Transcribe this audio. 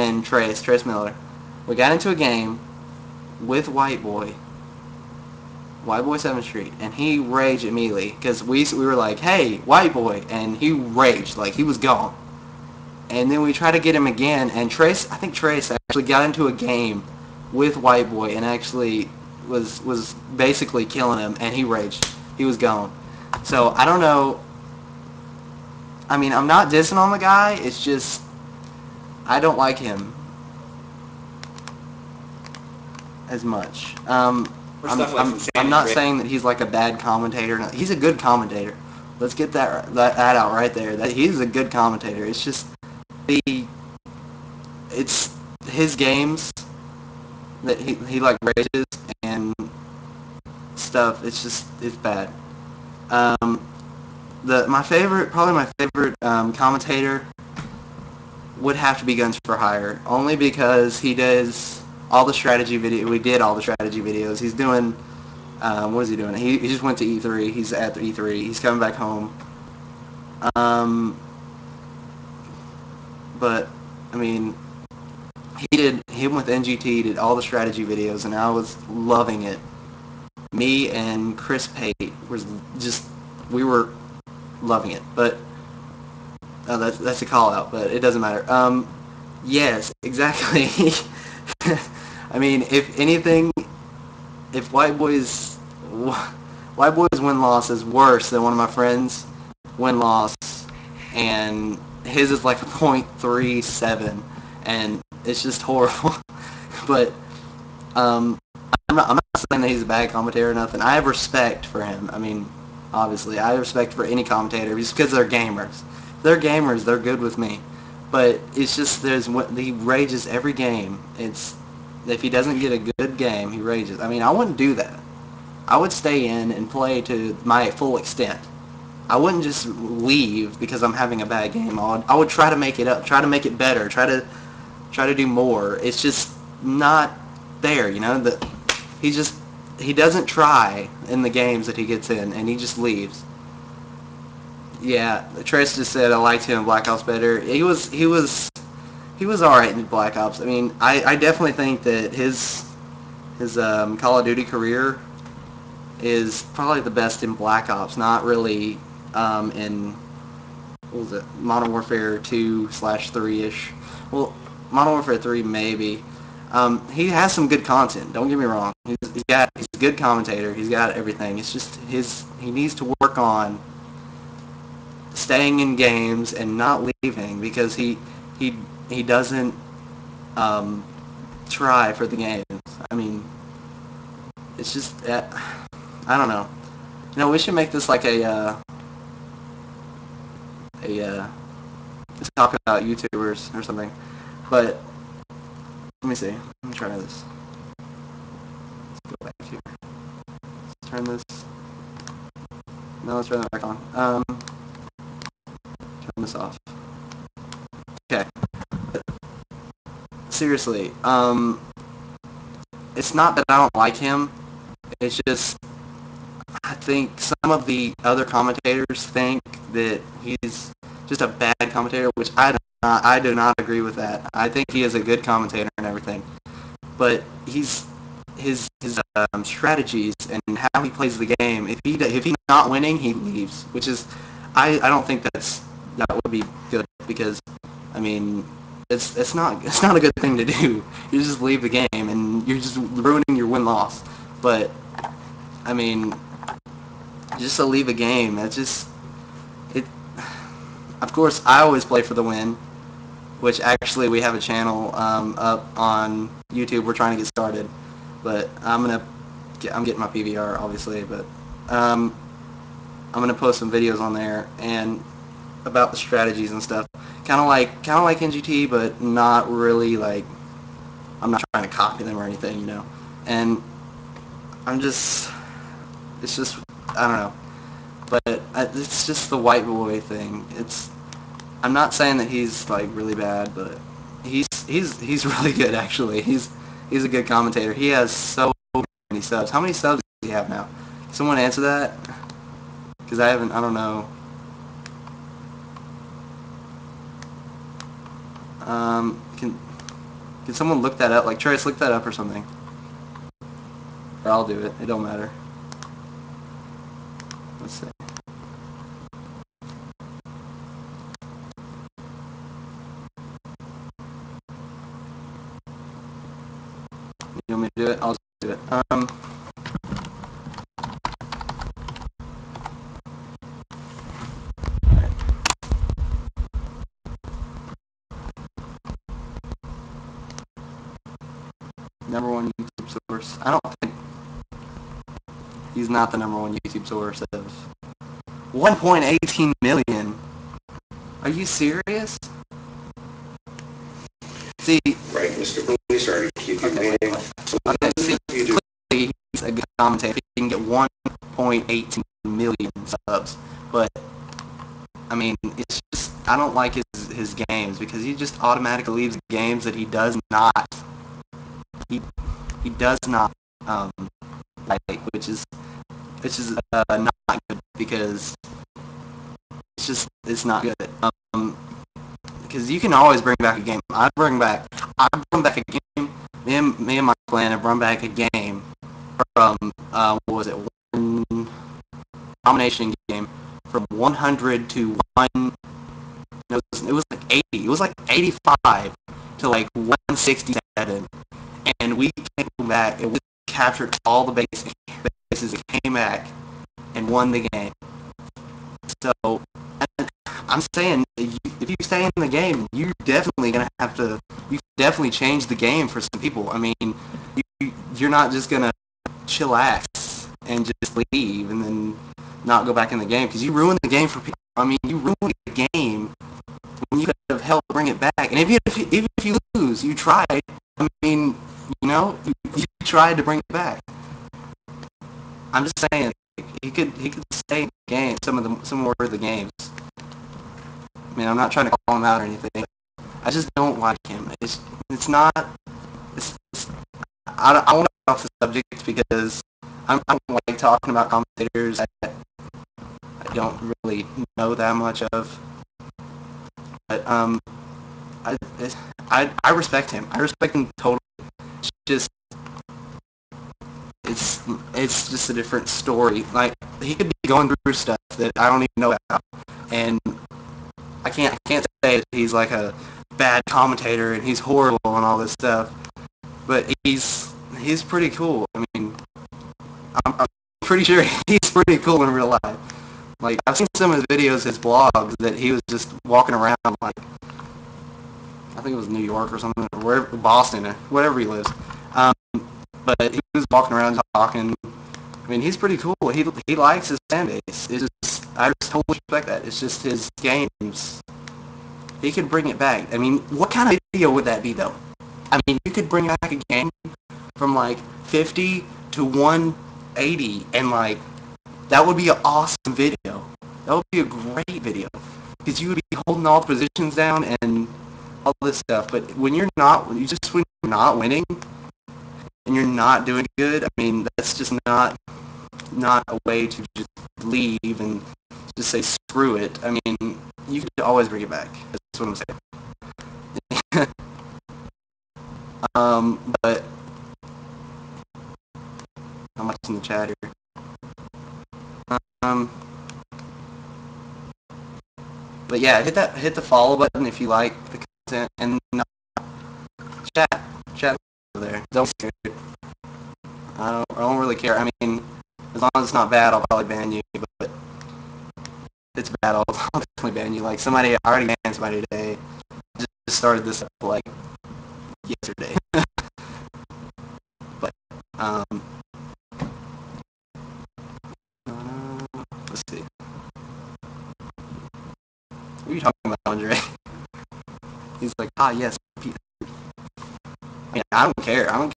and Trace Miller. We got into a game with Whiteboy 7th Street, and he raged immediately because we were like, hey, Whiteboy, and he raged, like he was gone. And then we tried to get him again, and I think Trace actually got into a game with Whiteboy and actually was basically killing him, and he raged. He was gone. So I don't know. I mean, I'm not dissing on the guy. It's just I don't like him as much. I'm not saying that he's like a bad commentator. No, he's a good commentator. Let's get that out right there. That he's a good commentator. It's just it's his games that he like rages and stuff. It's bad. Probably my favorite commentator would have to be Guns for Hire, only because he does all the strategy video. We did all the strategy videos. He's doing what is he doing? He just went to E3. He's at the E3. He's coming back home. But I mean, him with NGT did all the strategy videos, and I was loving it. Me and Chris Pate we were loving it. But that's a call out, but it doesn't matter. Yes, exactly. I mean, if anything, if Whiteboy's win-loss is worse than one of my friends' win-loss, and his is like a .37, and it's just horrible. But I'm not saying that he's a bad commentator or nothing. I have respect for him. I mean, obviously, I have respect for any commentator just because they're gamers. They're gamers. They're good with me. But it's just he rages every game. If he doesn't get a good game, he rages. I mean, I wouldn't do that. I would stay in and play to my full extent. I wouldn't just leave because I'm having a bad game. I would try to make it up, try to make it better, try to do more. It's just not there, you know. He doesn't try in the games that he gets in, and he just leaves. Yeah, Trace just said I liked him in Black Ops better. He was all right in Black Ops. I mean, I definitely think that his Call of Duty career is probably the best in Black Ops. Not really in what was it, Modern Warfare 2/3-ish. Well, Modern Warfare 3 maybe. He has some good content. Don't get me wrong. He's a good commentator. He's got everything. It's just he needs to work on staying in games and not leaving because he doesn't try for the games. I mean, it's just I don't know. You know, we should make this like let's talk about YouTubers or something. But let me see. Let me try this. Let's go back here. Let's turn this. No, let's turn that back on. Turn this off. Okay. Seriously, it's not that I don't like him. It's just I think some of the other commentators think that he's just a bad commentator, which I do not agree with that. I think he is a good commentator and everything, but his strategies and how he plays the game. If he's not winning, he leaves, which is I don't think that would be good because I mean it's not a good thing to do. You just leave the game and you're just ruining your win-loss. But I mean, just to leave a game, that's just it. Of course, I always play for the win, which actually we have a channel up on YouTube. We're trying to get started, but I'm getting my PVR obviously, but I'm gonna post some videos on there and about the strategies and stuff. Kind of like NGT, but not really like I'm not trying to copy them or anything, you know. And it's just I don't know. But it's just the Whiteboy thing. I'm not saying that he's like really bad, but he's really good actually. He's a good commentator. He has so many subs. How many subs does he have now? Can someone answer that? Because I don't know. Can someone look that up? Like, Trace, look that up or something. Or I'll do it. It don't matter. Let's see. You want me to do it? I'll just do it. Number one YouTube source. I don't think he's not the number one YouTube source of 1.18 million. Are you serious? See, right, Mr. Police, sorry to keep you waiting. Okay, see, clearly he's a good commentator. He can get 1.18 million subs, but I mean, it's just I don't like his games because he just automatically leaves games that he does not. He does not like, which is not good because it's not good. Because you can always bring back a game. I bring back a game. Me and my clan have brought back a game from what was it? One domination game from 100 to 1. It was like 80. It was like 85 to like 167, and we came back and we captured all the bases. And came back and won the game. So I'm saying, if you stay in the game, you're definitely gonna have to. You definitely change the game for some people. I mean, you're not just gonna chillax and just leave and then not go back in the game because you ruined the game for people. I mean, you ruined the game when you could have helped bring it back. And even if you lose, you tried. I mean, you tried to bring it back. I'm just saying, he could stay in the game. Some more of the games. I mean, I'm not trying to call him out or anything. I just don't like him. It's not. I want to get off the subject because I don't like talking about commentators that I don't really know that much of. But I respect him. I respect him totally. It's just a different story. Like, he could be going through stuff that I don't even know about, and I can't say that he's like a bad commentator and he's horrible and all this stuff, but he's pretty cool. I mean, I'm pretty sure he's pretty cool in real life. Like, I've seen some of his videos, his blogs, that he was just walking around, like, I think it was New York or something, or wherever, Boston, or wherever he lives. But he was walking around talking. I mean, he's pretty cool. He likes his fan base. I just totally respect that. It's just his games. He could bring it back. I mean, what kind of video would that be, though? I mean, you could bring back a game from, like, 50 to 180, and, like, that would be an awesome video. That would be a great video. Because you would be holding all the positions down and all this stuff. But when you're not winning, and you're not doing good, I mean, that's just not a way to just leave and just say screw it. I mean, you could always bring it back. That's what I'm saying. But how much in the chat here? But yeah, hit the follow button if you like the content, and chat over there. Don't be scared. I don't really care. I mean, as long as it's not bad, I'll probably ban you. But if it's bad, I'll definitely ban you. Like, I already banned somebody today. I just started this up like yesterday. But let's see. What are you talking about, Andre? He's like, yes. I mean, I don't care.